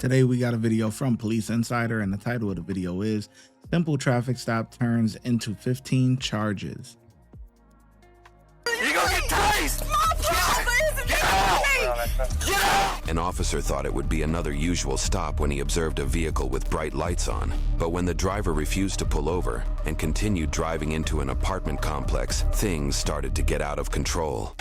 Today we got a video from Police Insider, and the title of the video is Simple Traffic Stop Turns into 15 Charges. You gonna get tased! Get out! Get out! An officer thought it would be another usual stop when he observed a vehicle with bright lights on. But when the driver refused to pull over and continued driving into an apartment complex, things started to get out of control.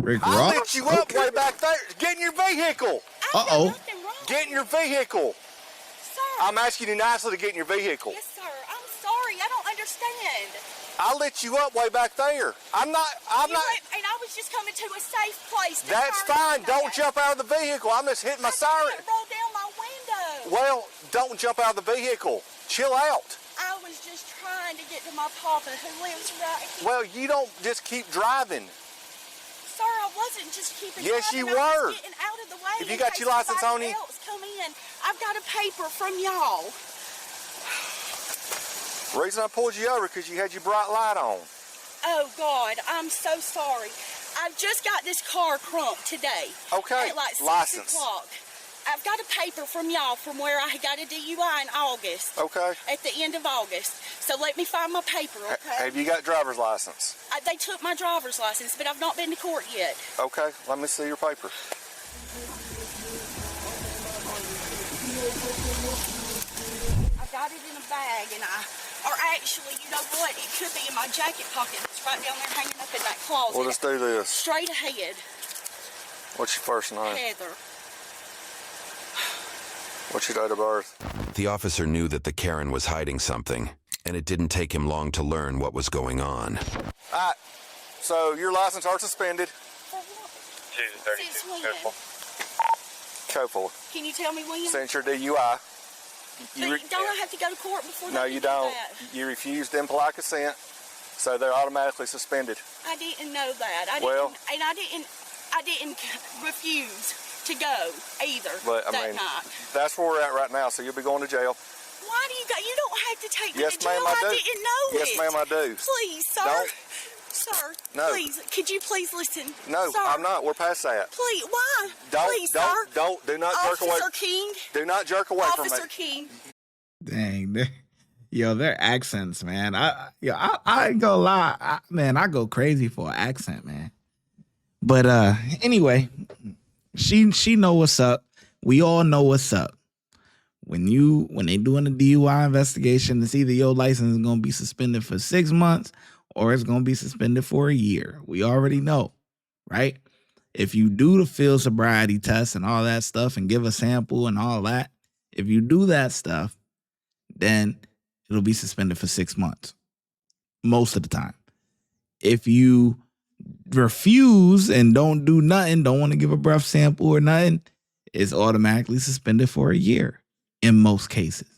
Rick I'll Ross? let you up way back there. Get in your vehicle. Uh-oh. Get in your vehicle. Sir. I'm asking you nicely to get in your vehicle. Yes, sir. I'm sorry. I don't understand. I'll let you up way back there. I'm not. And I was just coming to a safe place. That's fine. Don't jump out of the vehicle. I'm just hitting my siren. I can't roll down my window. Well, don't jump out of the vehicle. Chill out. I was just trying to get to my papa who lives right here. Well, you don't just keep driving. Sir, I wasn't just keeping Yes, driving. you I were. was getting out of the way. If you in got case your license on somebody you? else come in. I've got a paper from y'all. The reason I pulled you over because you had your bright light on. Oh, God, I'm so sorry. I just got this car crumped today. Okay, At like 6 license. o'clock. I've got a paper from y'all from where I got a DUI in August. Okay. At the end of August. So let me find my paper, okay? Have you got driver's license? They took my driver's license, but I've not been to court yet. Okay, let me see your paper. I got it in a bag, and or actually, you know what? It could be in my jacket pocket. It's right down there hanging up in that closet. Well, let's do this. Straight ahead, What's your first name? Heather. What's your date of birth? The officer knew that the Karen was hiding something, and it didn't take him long to learn what was going on. All right, so your license are suspended. For what? Since when? Careful. Can you tell me when? Since your DUI. But don't I have to go to court before No, they you do don't. that? You refused impolite consent, so they're automatically suspended. I didn't know that. I didn't refuse to go either But, that night. that's where we're at right now, so you'll be going to jail. Why do you go? You don't have to take me Yes, to jail. ma'am, I do. didn't know Yes, it. ma'am, I do. Please, sir. Don't. Sir, No. please, could you please listen? No, sir, I'm not. We're past that. Please, why? Please, Do not jerk away. Officer King. Do not jerk away from Officer me. King. Dang. Yo, their accents, man. I ain't gonna lie. I go crazy for an accent, man. But anyway, she know what's up. We all know what's up. When they doing a DUI investigation, it's either your license is gonna be suspended for 6 months or it's gonna be suspended for a year. We already know, right? If you do the field sobriety test and all that stuff and give a sample and all that, if you do that stuff, then it'll be suspended for 6 months most of the time. If you refuse and don't do nothing, don't want to give a breath sample or nothing, it's automatically suspended for a year in most cases.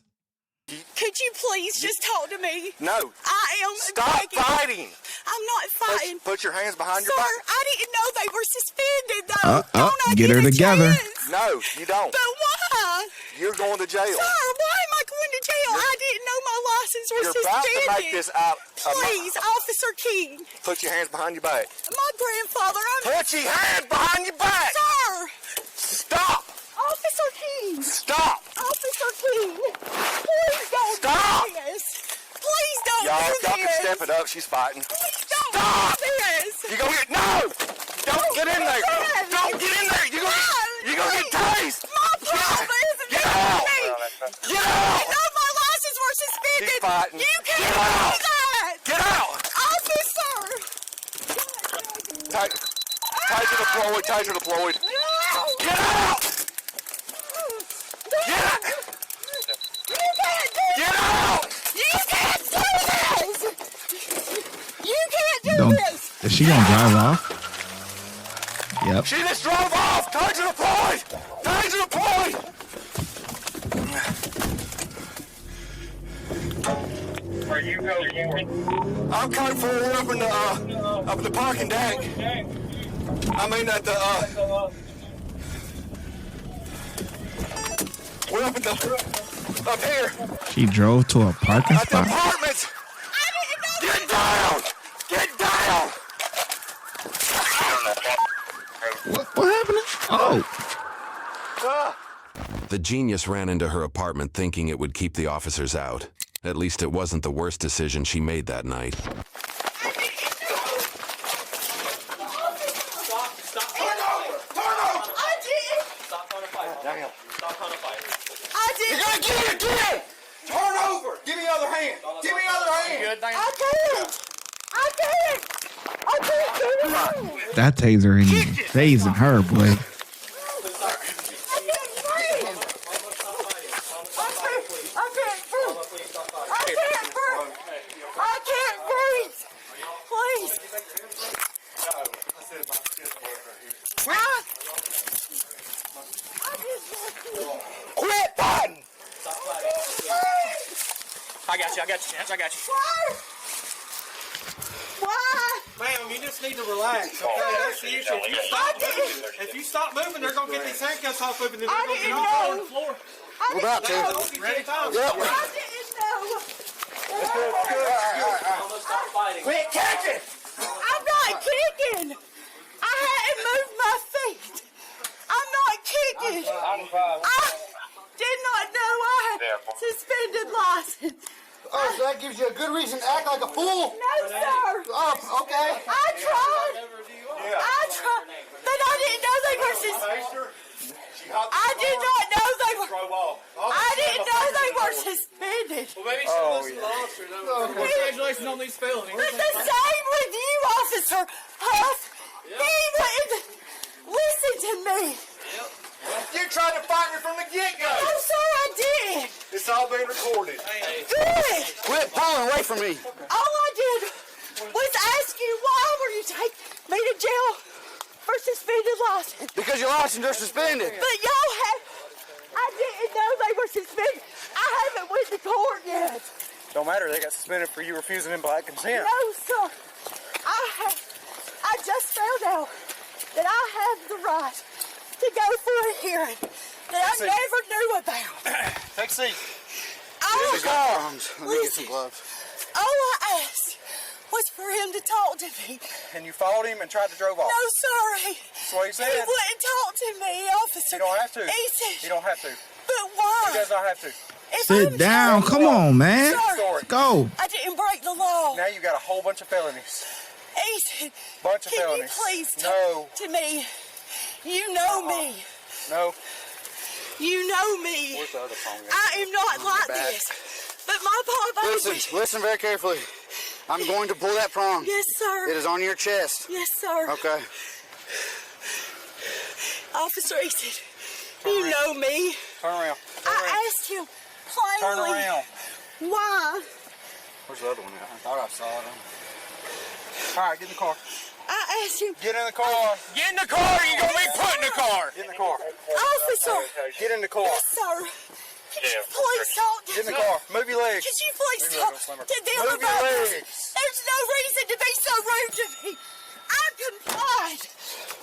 Could you please just talk to me? No. I am Stop begging. fighting. I'm not fighting. Put your hands behind Sir, your back. I didn't know they were suspended, though. Don't I get her a together. chance? No, you don't. But why? You're going to jail. Sir, why am I going to jail? I didn't know my license was You're about suspended. to make this out. Please, Officer King. Put your hands behind your back. My grandfather, Put your hands behind your back. Sir! Stop. Officer King! Stop. Officer King! Please don't Stop. do this! Please don't Y'all do can this! step it up. She's fighting. Please don't Stop. do this! You gonna get Don't get in there. Don't get in there. You gonna get tased. My problem isn't Get that out. me. Get I out. know my license were suspended. Keep fighting. You can't Get do out. that. Get out. Officer! Taser deployed. Taser deployed. Get out. Get out. You can't do Get out. You can't do this! You can't do Don't. this! Is she gonna drive off? Yep. She just drove off. Time to deploy. Time to deploy. Where you go for? I'm coming forward up in the parking deck. I mean at the we're up here She drove to a parking at the spot. apartments. Get down! Get down! What happened? Oh, The genius ran into her apartment thinking it would keep the officers out. At least it wasn't the worst decision she made that night. Turn over! Turn over! I did. Stop trying to fight. Damn. Stop trying to fight. I did. You're gonna get it again! Turn over! Give me the other hand! Give me the other hand! Good thing. I did. I did. I did. that taser ain't even phasing her, boy. Quit fighting! I got you, Chance. I got you. Why? Ma'am, you just need to relax, okay? That's the issue. If you stop moving, they're gonna get these handcuffs off of you, and then they're gonna be on the floor. We're about to. Ready? Yep. I didn't know. Stop fighting. Quit catching! I'm not kicking. I hadn't moved my feet. I'm not kicking. I did not know I had suspended license. Oh, so that gives you a good reason to act like a fool? No, sir. Oh, okay. I tried. I tried. But I didn't know they were suspended. I did not know they were. I didn't know they were suspended. Well, maybe you should listen to the officer. Congratulations on these felonies. But the same with you, Officer Huff. He wouldn't listen to me. You tried to fight me from the get-go. I'm sorry I did. It's all being recorded. Good. Quit pulling away from me. All I did was ask you why were you taking me to jail for suspended license. Because your license are suspended. But y'all had, I didn't know they were suspended. I haven't went to court yet. Don't matter, they got suspended for you refusing implied consent. No, sir. I just found out that I have the right to go for a hearing that I never knew about. Take a seat. Let me get some gloves. All I asked was for him to talk to me. And you followed him and tried to drove off. No, sorry. That's what he said. He wouldn't talk to me, officer. You don't have to. He said, You don't have to. but why? He does not have to. If Sit I'm down. sorry- Come on, man. Sorry. Let's go. I didn't break the law. Now you got a whole bunch of felonies. He said, Bunch of can felonies. you please talk No. to me? You know me. No. You know me. Where's the other phone? I am not like back. this. But my papa... Listen very carefully. I'm going to pull that prong. Yes, sir. It is on your chest. Yes, sir. Okay. Officer, he said, you know me. Turn around. I asked him plainly. Turn around. Why? Where's the other one at? I thought I saw it. All right, get in the car. I asked him, Get in the car. Get in the car. You're going to be put in the car. Get in the car. officer. Get in the car. Yes, sir. Could you please talk to Get in the me? car. Move your legs. Could you please Maybe talk they'll go slimmer. to them Move your about this? legs. There's no reason to be so rude to me. I complied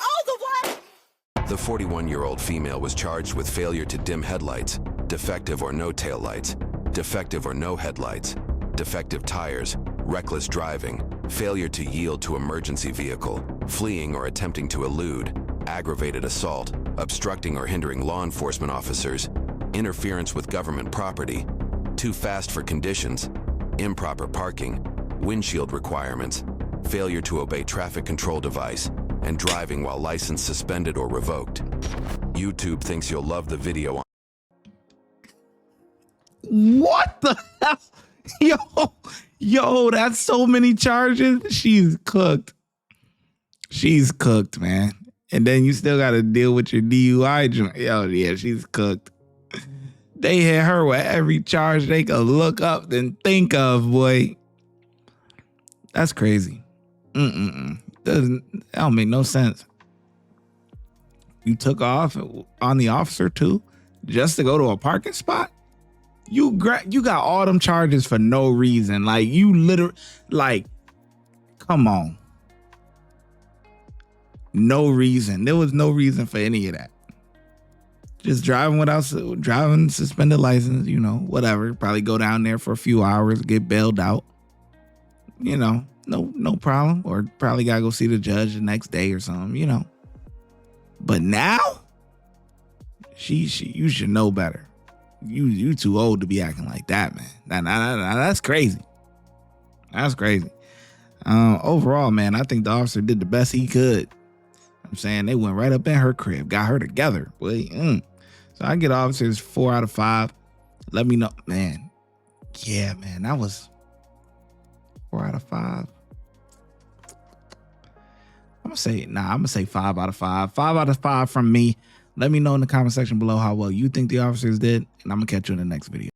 all the way. The 41-year-old female was charged with failure to dim headlights, defective or no taillights, defective or no headlights, defective tires, reckless driving, failure to yield to emergency vehicle, fleeing or attempting to elude, aggravated assault, obstructing or hindering law enforcement officers, interference with government property, too fast for conditions, improper parking, windshield requirements, failure to obey traffic control device, and driving while license suspended or revoked. YouTube thinks you'll love the video. What the hell? Yo, that's so many charges. She's cooked. She's cooked, man. And then you still got to deal with your DUI joint. Yo, yeah, she's cooked. They hit her with every charge they could look up and think of, boy. That's crazy. That don't make no sense. You took off on the officer too, just to go to a parking spot. You got all them charges for no reason. Like you literally, like, come on. No reason. There was no reason for any of that. Just driving suspended license, you know, whatever. Probably go down there for a few hours, get bailed out. You know, no problem. Or probably gotta go see the judge the next day or something, you know. But now, you should know better. You too old to be acting like that, man. That's crazy. That's crazy. Overall, man, I think the officer did the best he could. I'm saying they went right up in her crib, got her together. Boy, So I get officers 4 out of 5. Let me know, man. Yeah, man, that was 4 out of 5. I'm gonna say 5 out of 5. 5 out of 5 from me. Let me know in the comment section below how well you think the officers did, and I'm gonna catch you in the next video.